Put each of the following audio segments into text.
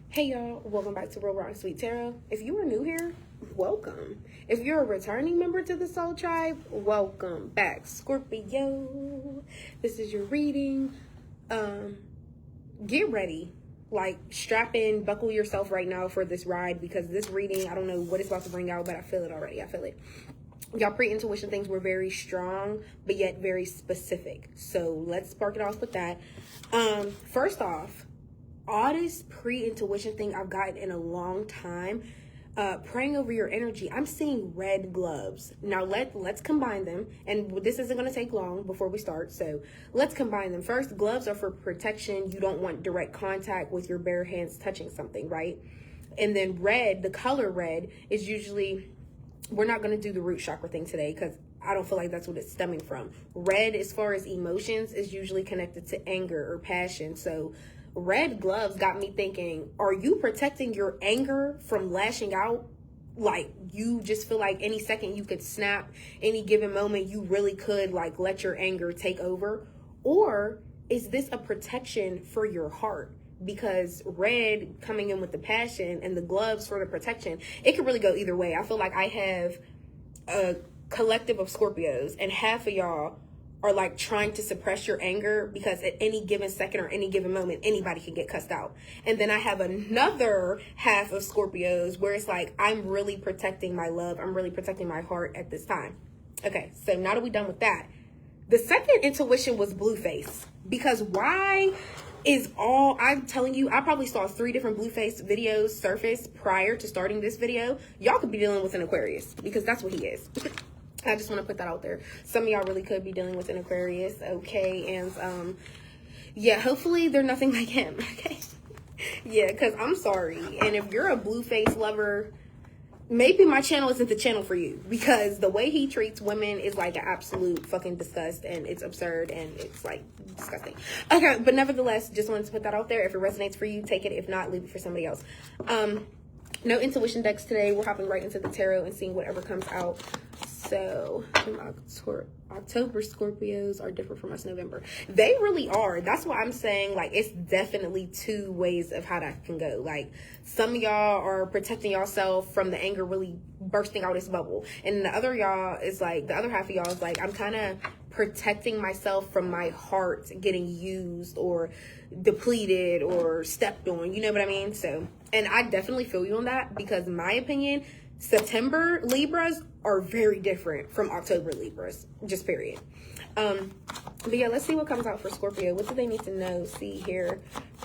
Hey y'all, welcome back to Real Rock Sweet Tarot. If you are new here, welcome. If you're a returning member to the Soul Tribe, welcome back. Scorpio, this is your reading. Get ready. Like, strap in, buckle yourself right now for this ride, because this reading, I don't know what it's about to bring out, but I feel it already. I feel it. Y'all pre-intuition things were very strong, but yet very specific. So let's spark it off with that. First off, oddest pre-intuition thing I've gotten in a long time, praying over your energy. I'm seeing red gloves. Now let's combine them, and this isn't going to take long before we start, so let's combine them. First, gloves are for protection. You don't want direct contact with your bare hands touching something, right? And then red, the color red, is usually, we're not going to do the root chakra thing today because I don't feel like that's what it's stemming from. Red, as far as emotions, is usually connected to anger or passion. So red gloves got me thinking, are you protecting your anger from lashing out? Like, you just feel like any second you could snap, any given moment you really could, like, let your anger take over? Or is this a protection for your heart? Because red coming in with the passion and the gloves for the protection, it could really go either way. I feel like I have a collective of Scorpios, and half of y'all are like trying to suppress your anger because at any given second or any given moment, anybody can get cussed out. And then I have another half of Scorpios where it's like, I'm really protecting my love. I'm really protecting my heart at this time. Okay, so now that we're done with that, the second intuition was blue face. Because why is all, I'm telling you, I probably saw 3 different blue face videos surface prior to starting this video. Y'all could be dealing with an Aquarius because that's what he is. I just want to put that out there. Some of y'all really could be dealing with an Aquarius, okay? And yeah, hopefully they're nothing like him, okay? Yeah, because I'm sorry. And if you're a blue face lover, maybe my channel isn't the channel for you, because the way he treats women is like an absolute fucking disgust, and it's absurd, and it's like disgusting. Okay, but nevertheless, just wanted to put that out there. If it resonates for you, take it. If not, leave it for somebody else. No intuition decks today. We're hopping right into the tarot and seeing whatever comes out. So October Scorpios are different from us November. They really are. That's why I'm saying, like, it's definitely 2 ways of how that can go. Like, some of y'all are protecting yourself from the anger really bursting out its bubble, and the other y'all is like, the other half of y'all is like, I'm kind of protecting myself from my heart getting used or depleted or stepped on, you know what I mean? So, and I definitely feel you on that, because in my opinion, September Libras are very different from October Libras, just period. But yeah, let's see what comes out for Scorpio. What do they need to know, see here,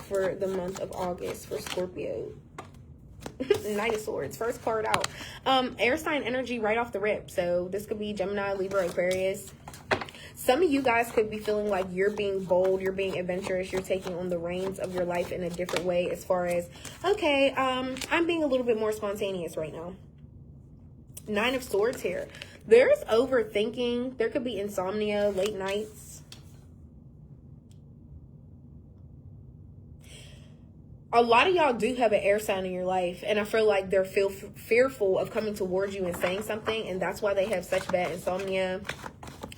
for the month of August for Scorpio? Knight of Swords, first card out. Air sign energy right off the rip. So this could be Gemini, Libra, Aquarius. Some of you guys could be feeling like you're being bold, you're being adventurous, you're taking on the reins of your life in a different way, as far as, okay, I'm being a little bit more spontaneous right now. 9 of Swords here. There's overthinking. There could be insomnia, late nights. A lot of y'all do have an air sign in your life, and I feel like they're fearful of coming towards you and saying something, and that's why they have such bad insomnia.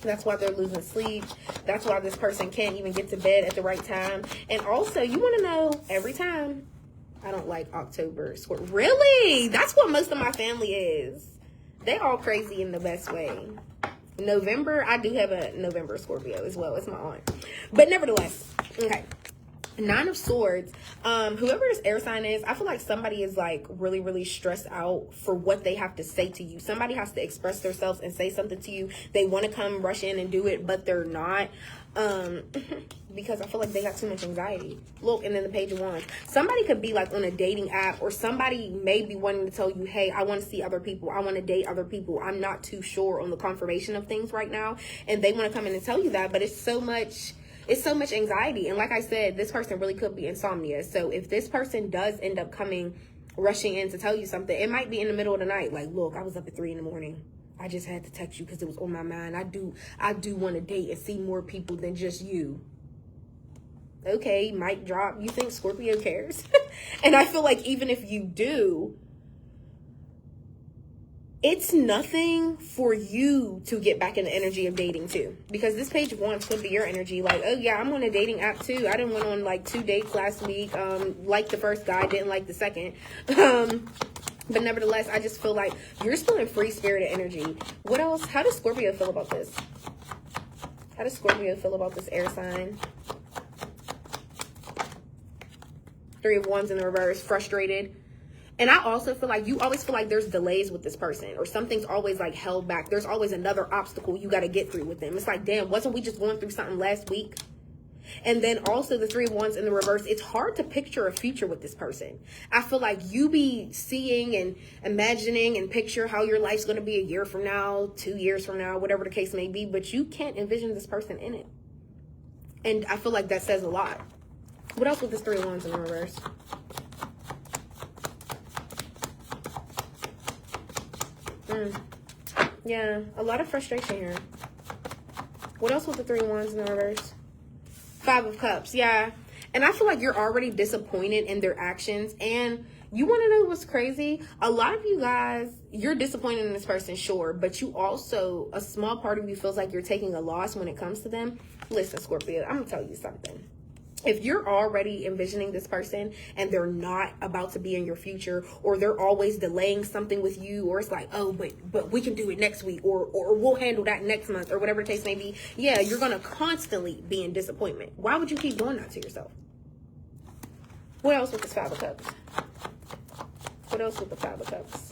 That's why they're losing sleep. That's why this person can't even get to bed at the right time. And also, you want to know, every time, I don't like October. Really? That's what most of my family is. They all crazy in the best way. November, I do have a November Scorpio as well. It's my aunt. But nevertheless, okay. 9 of Swords, whoever this air sign is, I feel like somebody is like really, really stressed out for what they have to say to you. Somebody has to express themselves and say something to you. They want to come rush in and do it, but they're not. Because I feel like they got too much anxiety. Look, and then the Page of Wands. Somebody could be like on a dating app, or somebody may be wanting to tell you, hey, I want to see other people. I want to date other people. I'm not too sure on the confirmation of things right now. And they want to come in and tell you that, but it's so much anxiety. And like I said, this person really could be insomnia. So if this person does end up rushing in to tell you something, it might be in the middle of the night. Like, look, I was up at 3 a.m. I just had to text you because it was on my mind. I do want to date and see more people than just you. Okay, mic drop. You think Scorpio cares? And I feel like even if you do, it's nothing for you to get back in the energy of dating too, because this page of wands could be your energy. Like, oh yeah, I'm on a dating app too. I done went on like 2 dates last week. Like the first guy, didn't like the second. But nevertheless, I just feel like you're still in free spirited energy. What else? How does Scorpio feel about this? How does Scorpio feel about this air sign? 3 of Wands in the reverse, frustrated. And I also feel like you always feel like there's delays with this person, or something's always like held back. There's always another obstacle you got to get through with them. It's like, damn, wasn't we just going through something last week? And then also the 3 of Wands in the reverse. It's hard to picture a future with this person. I feel like you be seeing and imagining and picture how your life's going to be a year from now, 2 years from now, whatever the case may be, but you can't envision this person in it. And I feel like that says a lot. What else with this 3 of Wands in the reverse? Yeah, a lot of frustration here. What else with the 3 of Wands in the reverse? 5 of Cups, yeah. And I feel like you're already disappointed in their actions. And you want to know what's crazy? A lot of you guys, you're disappointed in this person, sure. But you also, a small part of you feels like you're taking a loss when it comes to them. Listen, Scorpio, I'm going to tell you something. If you're already envisioning this person and they're not about to be in your future, or they're always delaying something with you, or it's like, oh, but we can do it next week, or we'll handle that next month, or whatever the case may be, yeah, you're going to constantly be in disappointment. Why would you keep doing that to yourself? What else with this 5 of Cups? What else with the 5 of Cups?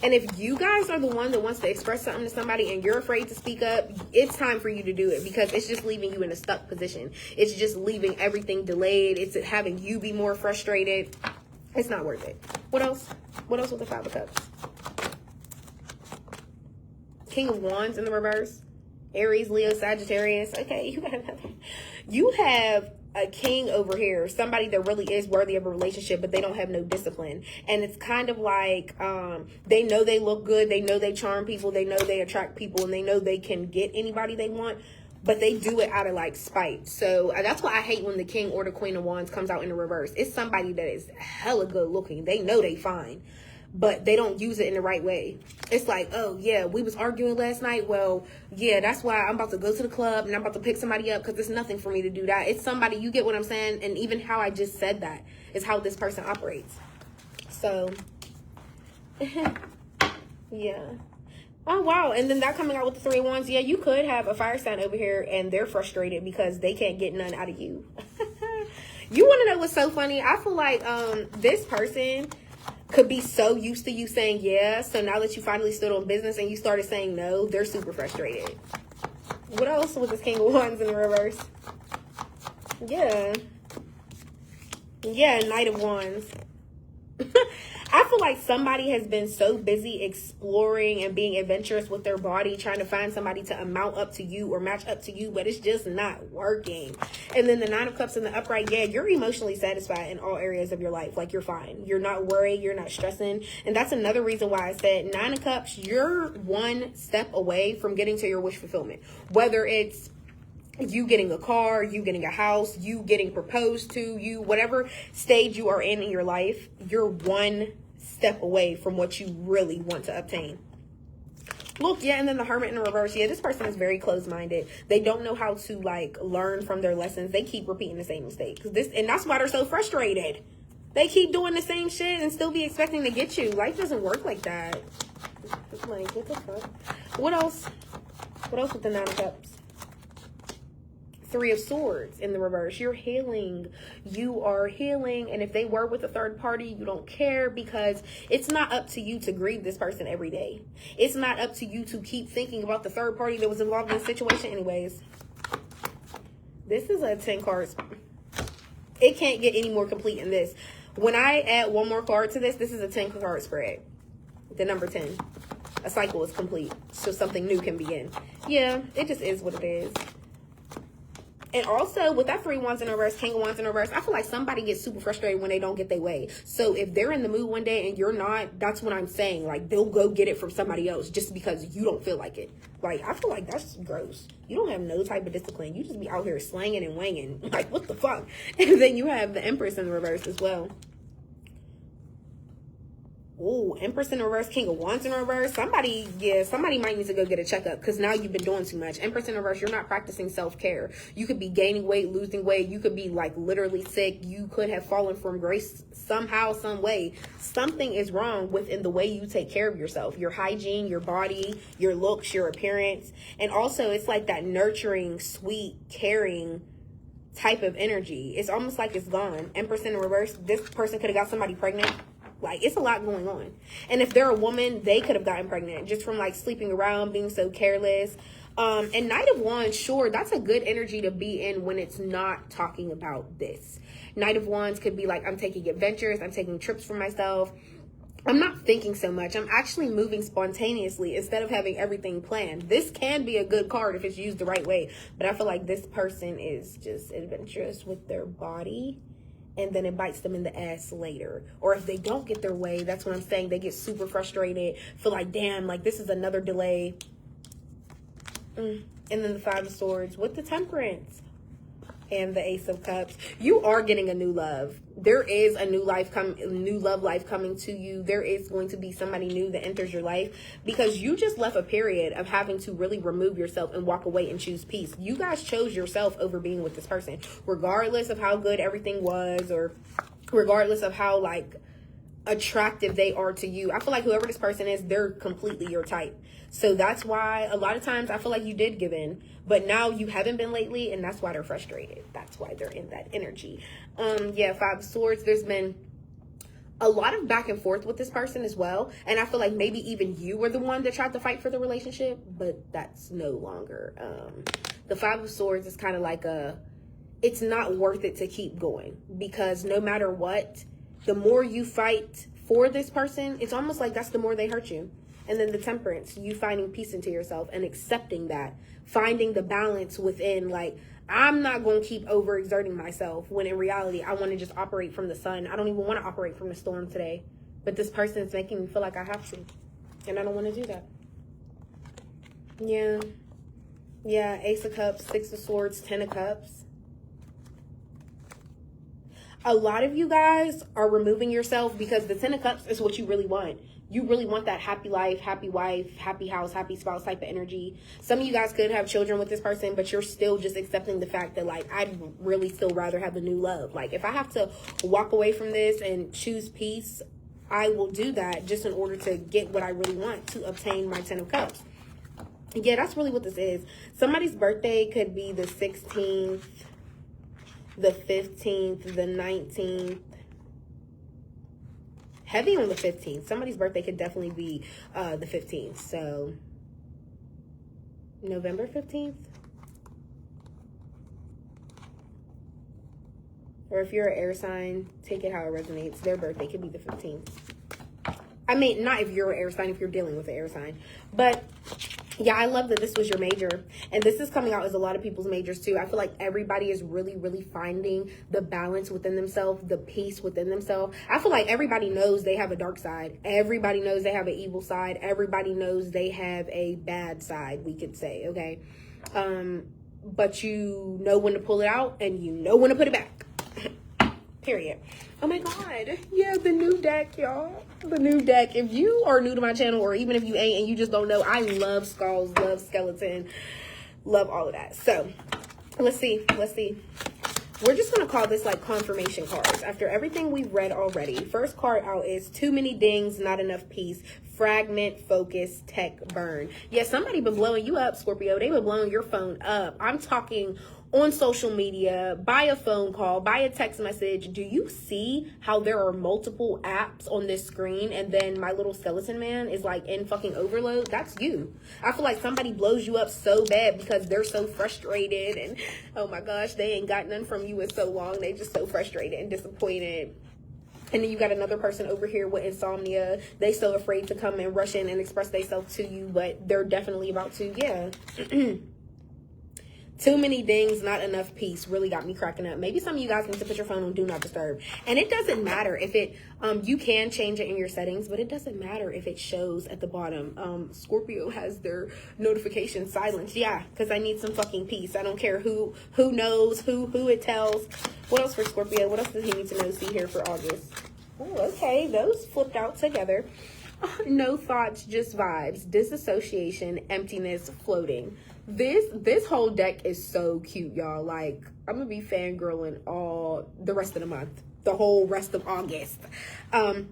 And if you guys are the one that wants to express something to somebody and you're afraid to speak up, it's time for you to do it, because it's just leaving you in a stuck position. It's just leaving everything delayed. It's having you be more frustrated. It's not worth it. What else? What else with the 5 of Cups? King of Wands in the reverse. Aries, Leo, Sagittarius. Okay, you have a king over here, somebody that really is worthy of a relationship, but they don't have no discipline. And it's kind of like they know they look good, they know they charm people, they know they attract people, and they know they can get anybody they want, but they do it out of like spite. So that's why I hate when the king or the queen of wands comes out in the reverse. It's somebody that is hella good looking, they know they fine, but they don't use it in the right way. It's like, oh yeah, we was arguing last night. Well, yeah, that's why I'm about to go to the club and I'm about to pick somebody up, because it's nothing for me to do that. It's somebody, you get what I'm saying? And even how I just said that is how this person operates. So, yeah. Oh, wow. And then that coming out with the 3 of Wands. Yeah, you could have a fire sign over here and they're frustrated because they can't get none out of you. You want to know what's so funny? I feel like this person could be so used to you saying yeah, so now that you finally stood on business and you started saying no, they're super frustrated. What else with this King of Wands in the reverse? Yeah, Knight of Wands. I feel like somebody has been so busy exploring and being adventurous with their body, trying to find somebody to amount up to you or match up to you, but it's just not working. And then the 9 of Cups in the upright, yeah, you're emotionally satisfied in all areas of your life. Like, you're fine. You're not worried. You're not stressing. And that's another reason why I said 9 of Cups, you're one step away from getting to your wish fulfillment. Whether it's you getting a car, you getting a house, you getting proposed to, you, whatever stage you are in your life, you're one step away from what you really want to obtain. Look, yeah, and then the Hermit in the reverse. Yeah, this person is very closed-minded. They don't know how to, like, learn from their lessons. They keep repeating the same mistakes. And that's why they're so frustrated. They keep doing the same shit and still be expecting to get you. Life doesn't work like that. It's like, what the fuck? What else? What else with the 9 of Cups? 3 of Swords in the reverse. You're healing. You are healing. And if they were with a third party, you don't care, because it's not up to you to grieve this person every day. It's not up to you to keep thinking about the third party that was involved in the situation anyways. This is a 10 cards. It can't get any more complete than this. When I add one more card to this, this is a 10 card spread. The number 10. A cycle is complete, so something new can begin. Yeah, it just is what it is. And also, with that 3 Wands in reverse, King of Wands in reverse, I feel like somebody gets super frustrated when they don't get their way. So if they're in the mood one day and you're not, that's what I'm saying. Like, they'll go get it from somebody else just because you don't feel like it. Like, I feel like that's gross. You don't have no type of discipline. You just be out here slanging and wanging. Like, what the fuck? And then you have the Empress in the reverse as well. Oh, Empress in reverse, King of Wands in reverse. Somebody might need to go get a checkup because now you've been doing too much. Empress in reverse, you're not practicing self-care. You could be gaining weight, losing weight. You could be like literally sick. You could have fallen from grace somehow, some way. Something is wrong within the way you take care of yourself. Your hygiene, your body, your looks, your appearance. And also it's like that nurturing, sweet, caring type of energy. It's almost like it's gone. Empress in reverse, this person could have got somebody pregnant. Like, it's a lot going on. And if they're a woman, they could have gotten pregnant just from, like, sleeping around, being so careless. And Knight of Wands, sure, that's a good energy to be in when it's not talking about this. Knight of Wands could be like, I'm taking adventures, I'm taking trips for myself. I'm not thinking so much. I'm actually moving spontaneously instead of having everything planned. This can be a good card if it's used the right way. But I feel like this person is just adventurous with their body. And then it bites them in the ass later. Or if they don't get their way, that's what I'm saying. They get super frustrated. Feel like, damn, like this is another delay. And then the 5 of Swords with the Temperance. And the Ace of Cups. You are getting a new love. There is a new love life coming to you. There is going to be somebody new that enters your life because you just left a period of having to really remove yourself and walk away and choose peace. You guys chose yourself over being with this person, regardless of how good everything was or regardless of how like attractive they are to you. I feel like whoever this person is, they're completely your type. So that's why a lot of times I feel like you did give in, but now you haven't been lately, and that's why they're frustrated. That's why they're in that energy. Yeah, 5 of Swords. There's been a lot of back and forth with this person as well, and I feel like maybe even you were the one that tried to fight for the relationship, but that's no longer. The 5 of Swords is kind of like it's not worth it to keep going because no matter what, the more you fight for this person, it's almost like that's the more they hurt you. And then the Temperance, you finding peace into yourself and accepting that, finding the balance within, like, I'm not going to keep overexerting myself when in reality, I want to just operate from the sun. I don't even want to operate from the storm today. But this person is making me feel like I have to. And I don't want to do that. Yeah. Yeah, Ace of Cups, 6 of Swords, 10 of Cups. A lot of you guys are removing yourself because the 10 of Cups is what you really want. You really want that happy life, happy wife, happy house, happy spouse type of energy. Some of you guys could have children with this person, but you're still just accepting the fact that, like, I'd really still rather have a new love. Like, if I have to walk away from this and choose peace, I will do that just in order to get what I really want, to obtain my 10 of Cups. Yeah, that's really what this is. Somebody's birthday could be the 16th, the 15th, the 19th. Heavy on the 15th. Somebody's birthday could definitely be the 15th. So, November 15th. Or if you're an air sign, take it how it resonates. Their birthday could be the 15th. I mean, not if you're an air sign, if you're dealing with an air sign. But, yeah, I love that this was your major. And this is coming out as a lot of people's majors, too. I feel like everybody is really, really finding the balance within themselves, the peace within themselves. I feel like everybody knows they have a dark side. Everybody knows they have an evil side. Everybody knows they have a bad side, we could say, okay? But you know when to pull it out and you know when to put it back. Period. Oh my God. Yeah, the new deck, y'all. The new deck. If you are new to my channel, or even if you ain't and you just don't know, I love skulls, love skeleton, love all of that. So let's see. We're just going to call this like confirmation cards after everything we've read already. First card out is too many dings, not enough peace, fragment, focus, tech, burn. Yeah, somebody been blowing you up, Scorpio. They been blowing your phone up. I'm talking on social media, by a phone call, by a text message. Do you see how there are multiple apps on this screen and then my little skeleton man is like in fucking overload? That's you. I feel like somebody blows you up so bad because they're so frustrated and oh my gosh, they ain't got none from you in so long. They just so frustrated and disappointed. And then you got another person over here with insomnia. They so afraid to come and rush in and express themselves to you, but they're definitely about to. Yeah. Too many dings, not enough peace really got me cracking up. Maybe some of you guys need to put your phone on do not disturb. And it doesn't matter if it, you can change it in your settings, but it doesn't matter if it shows at the bottom. Scorpio has their notification silenced. Yeah, because I need some fucking peace. I don't care who knows, who it tells. What else for Scorpio? What else does he need to know, see here for August? Oh, okay, those flipped out together. No thoughts, just vibes. Disassociation, emptiness, floating. This whole deck is so cute, y'all. Like, I'm gonna be fangirling all the rest of the month, the whole rest of August. But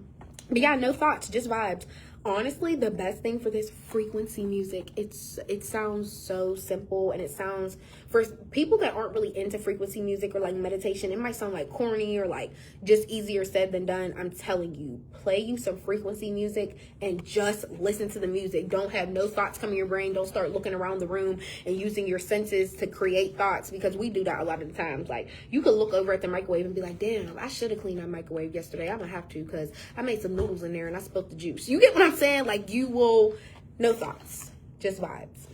yeah, no thoughts, just vibes. Honestly, the best thing for this frequency music, it sounds so simple, and it sounds, for people that aren't really into frequency music or like meditation, it might sound like corny or like just easier said than done. I'm telling you, play you some frequency music and just listen to the music. Don't have no thoughts come in your brain. Don't start looking around the room and using your senses to create thoughts, because we do that a lot of the times. Like, you could look over at the microwave and be like, damn, I should have cleaned that microwave yesterday. I'm gonna have to, because I made some noodles in there and I spilled the juice. You get what I'm saying? Like, you will, no thoughts, just vibes.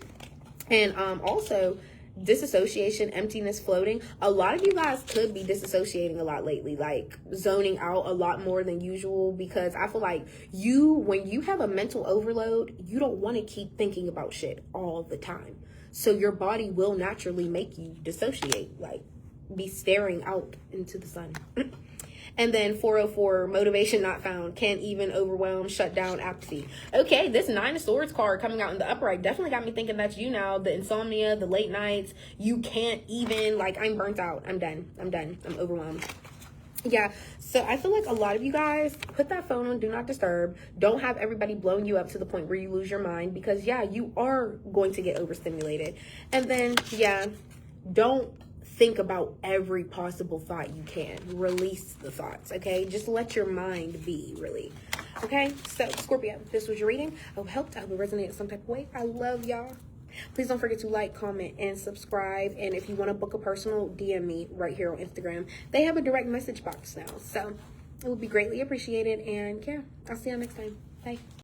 And also disassociation, emptiness, floating. A lot of you guys could be disassociating a lot lately, like zoning out a lot more than usual, because I feel like when you have a mental overload, you don't want to keep thinking about shit all the time. So your body will naturally make you dissociate, like be staring out into the sun. And then 404, motivation not found, can't even, overwhelm, shut down, apathy. Okay, this 9 of Swords card coming out in the upright definitely got me thinking that's you now. The insomnia, the late nights, you can't even, like, I'm burnt out. I'm done. I'm overwhelmed. Yeah, so I feel like a lot of you guys, put that phone on do not disturb. Don't have everybody blowing you up to the point where you lose your mind, because, yeah, you are going to get overstimulated. And then, yeah, don't think about every possible thought you can. Release the thoughts, okay? Just let your mind be, really. Okay? So, Scorpio, this was your reading. I hope it helped. I hope it resonated some type of way. I love y'all. Please don't forget to like, comment, and subscribe. And if you want to book a personal, DM me right here on Instagram. They have a direct message box now. So, it would be greatly appreciated. And, yeah, I'll see you next time. Bye.